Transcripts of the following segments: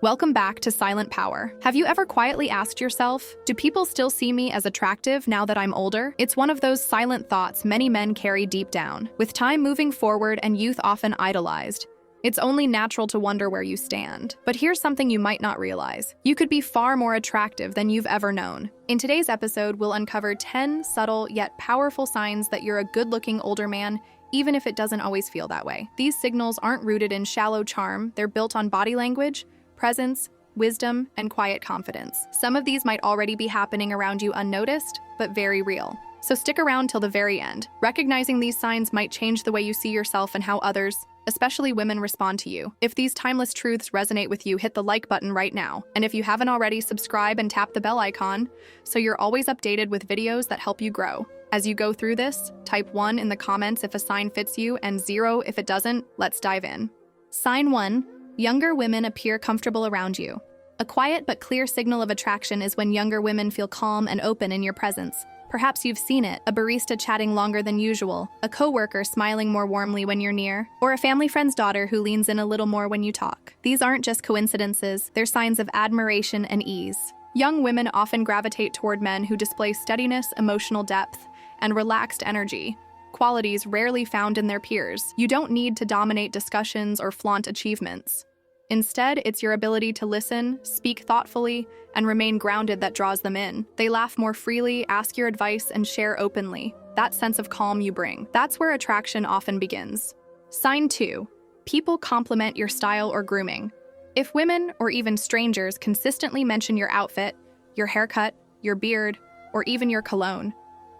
Welcome back to Silent Power. Have you ever quietly asked yourself, do people still see me as attractive now that I'm older? It's one of those silent thoughts many men carry deep down. With time moving forward and youth often idolized, it's only natural to wonder where you stand. But here's something you might not realize. You could be far more attractive than you've ever known. In today's episode, we'll uncover 10 subtle yet powerful signs that you're a good-looking older man, even if it doesn't always feel that way. These signals aren't rooted in shallow charm, they're built on body language, presence, wisdom, and quiet confidence. Some of these might already be happening around you unnoticed, but very real. So stick around till the very end. Recognizing these signs might change the way you see yourself and how others, especially women, respond to you. If these timeless truths resonate with you, hit the like button right now. And if you haven't already, subscribe and tap the bell icon so you're always updated with videos that help you grow. As you go through this, type 1 in the comments if a sign fits you and 0 if it doesn't. Let's dive in. Sign 1. Younger women appear comfortable around you. A quiet but clear signal of attraction is when younger women feel calm and open in your presence. Perhaps you've seen it, a barista chatting longer than usual, a coworker smiling more warmly when you're near, or a family friend's daughter who leans in a little more when you talk. These aren't just coincidences, they're signs of admiration and ease. Young women often gravitate toward men who display steadiness, emotional depth, and relaxed energy, qualities rarely found in their peers. You don't need to dominate discussions or flaunt achievements. Instead, it's your ability to listen, speak thoughtfully, and remain grounded that draws them in. They laugh more freely, ask your advice, and share openly. That sense of calm you bring. That's where attraction often begins. Sign 2. People compliment your style or grooming. If women, or even strangers, consistently mention your outfit, your haircut, your beard, or even your cologne,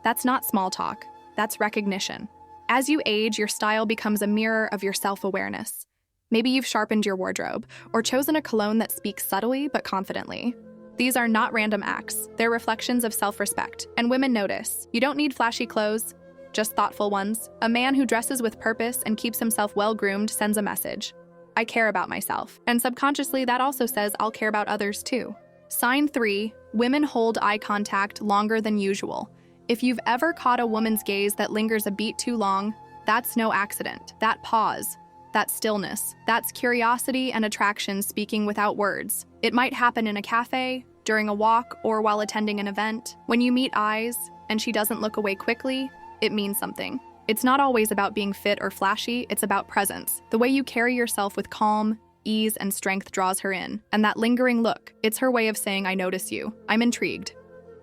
that's not small talk. That's recognition. As you age, your style becomes a mirror of your self-awareness. Maybe you've sharpened your wardrobe, or chosen a cologne that speaks subtly but confidently. These are not random acts. They're reflections of self-respect, and women notice. You don't need flashy clothes, just thoughtful ones. A man who dresses with purpose and keeps himself well-groomed sends a message. I care about myself. And subconsciously, that also says I'll care about others too. Sign 3. Women hold eye contact longer than usual. If you've ever caught a woman's gaze that lingers a beat too long, that's no accident. That pause, that stillness, that's curiosity and attraction speaking without words. It might happen in a cafe, during a walk, or while attending an event. When you meet eyes, and she doesn't look away quickly, it means something. It's not always about being fit or flashy, it's about presence. The way you carry yourself with calm, ease, and strength draws her in. And that lingering look, it's her way of saying, I notice you. I'm intrigued.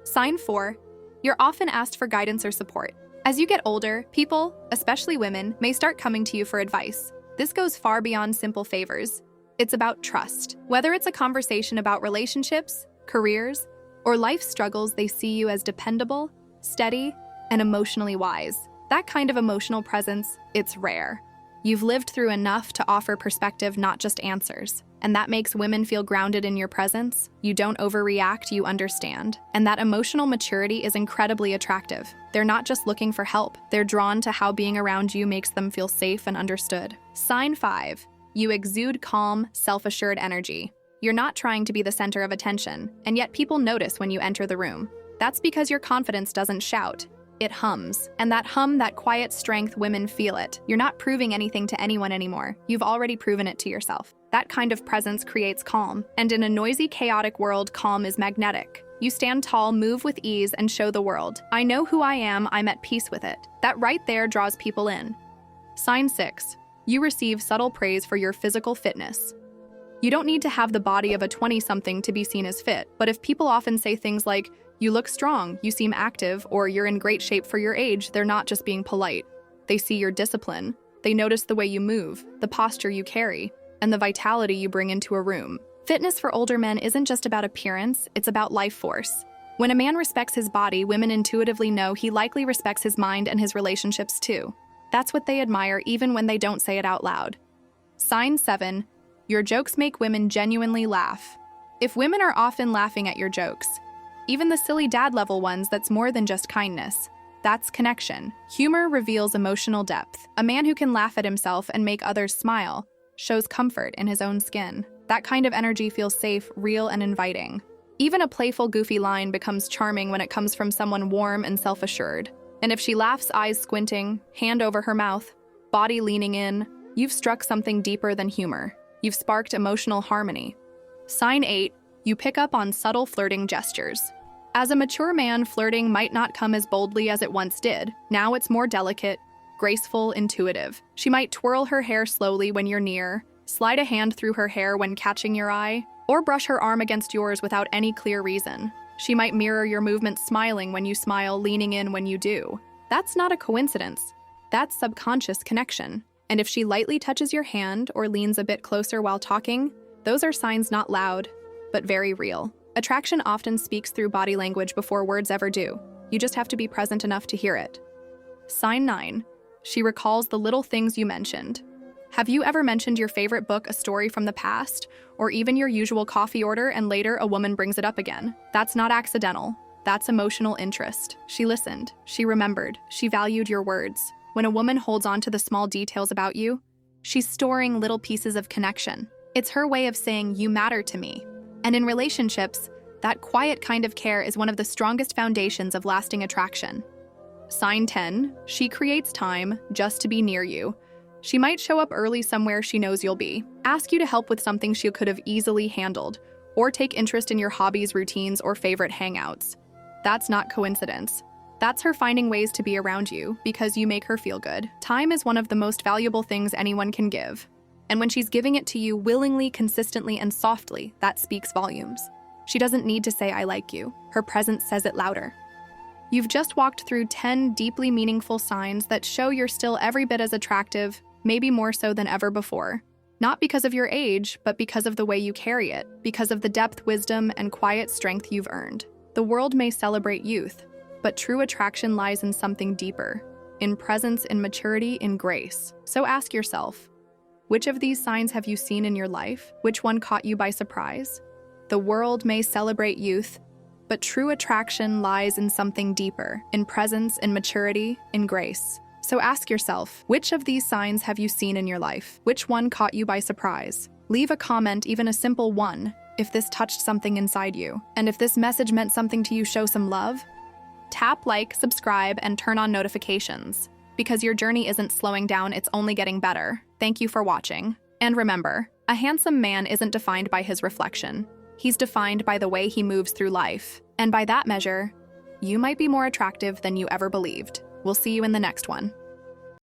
Sign 4. You're often asked for guidance or support. As you get older, people, especially women, may start coming to you for advice. This goes far beyond simple favors. It's about trust. Whether it's a conversation about relationships, careers, or life struggles, they see you as dependable, steady, and emotionally wise. That kind of emotional presence, it's rare. You've lived through enough to offer perspective, not just answers. And that makes women feel grounded in your presence. You don't overreact, you understand. And that emotional maturity is incredibly attractive. They're not just looking for help. They're drawn to how being around you makes them feel safe and understood. Sign 5. You exude calm, self-assured energy. You're not trying to be the center of attention, and yet people notice when you enter the room. That's because your confidence doesn't shout. It hums. And that hum, that quiet strength, women feel it. You're not proving anything to anyone anymore. You've already proven it to yourself. That kind of presence creates calm. And in a noisy, chaotic world, calm is magnetic. You stand tall, move with ease, and show the world. I know who I am, I'm at peace with it. That right there draws people in. Sign 6. You receive subtle praise for your physical fitness. You don't need to have the body of a 20-something to be seen as fit, but if people often say things like, you look strong, you seem active, or you're in great shape for your age, they're not just being polite. They see your discipline. They notice the way you move, the posture you carry, and the vitality you bring into a room. Fitness for older men isn't just about appearance, it's about life force. When a man respects his body, women intuitively know he likely respects his mind and his relationships too. That's what they admire even when they don't say it out loud. Sign 7. Your jokes make women genuinely laugh. If women are often laughing at your jokes, even the silly dad-level ones, that's more than just kindness. That's connection. Humor reveals emotional depth. A man who can laugh at himself and make others smile shows comfort in his own skin. That kind of energy feels safe, real, and inviting. Even a playful, goofy line becomes charming when it comes from someone warm and self-assured. And if she laughs, eyes squinting, hand over her mouth, body leaning in, you've struck something deeper than humor. You've sparked emotional harmony. Sign 8. You pick up on subtle flirting gestures. As a mature man, flirting might not come as boldly as it once did. Now it's more delicate, graceful, intuitive. She might twirl her hair slowly when you're near, slide a hand through her hair when catching your eye, or brush her arm against yours without any clear reason. She might mirror your movements, smiling when you smile, leaning in when you do. That's not a coincidence. That's subconscious connection. And if she lightly touches your hand or leans a bit closer while talking, those are signs not loud, but very real. Attraction often speaks through body language before words ever do. You just have to be present enough to hear it. Sign 9. She recalls the little things you mentioned. Have you ever mentioned your favorite book, a story from the past, or even your usual coffee order, and later a woman brings it up again? That's not accidental. That's emotional interest. She listened. She remembered. She valued your words. When a woman holds on to the small details about you, she's storing little pieces of connection. It's her way of saying, you matter to me. And in relationships, that quiet kind of care is one of the strongest foundations of lasting attraction. Sign 10. She creates time just to be near you. She might show up early somewhere she knows you'll be, ask you to help with something she could have easily handled, or take interest in your hobbies, routines, or favorite hangouts. That's not coincidence. That's her finding ways to be around you because you make her feel good. Time is one of the most valuable things anyone can give. And when she's giving it to you willingly, consistently, and softly, that speaks volumes. She doesn't need to say, I like you. Her presence says it louder. You've just walked through 10 deeply meaningful signs that show you're still every bit as attractive, maybe more so than ever before. Not because of your age, but because of the way you carry it, because of the depth, wisdom, and quiet strength you've earned. The world may celebrate youth, but true attraction lies in something deeper, in presence, in maturity, in grace. So ask yourself, which of these signs have you seen in your life? Which one caught you by surprise? The world may celebrate youth, but true attraction lies in something deeper, in presence, in maturity, in grace. So ask yourself, which of these signs have you seen in your life? Which one caught you by surprise? Leave a comment, even a simple one, if this touched something inside you. And if this message meant something to you, show some love. Tap like, subscribe, and turn on notifications, because your journey isn't slowing down, it's only getting better. Thank you for watching. And remember, a handsome man isn't defined by his reflection. He's defined by the way he moves through life. And by that measure, you might be more attractive than you ever believed. We'll see you in the next one.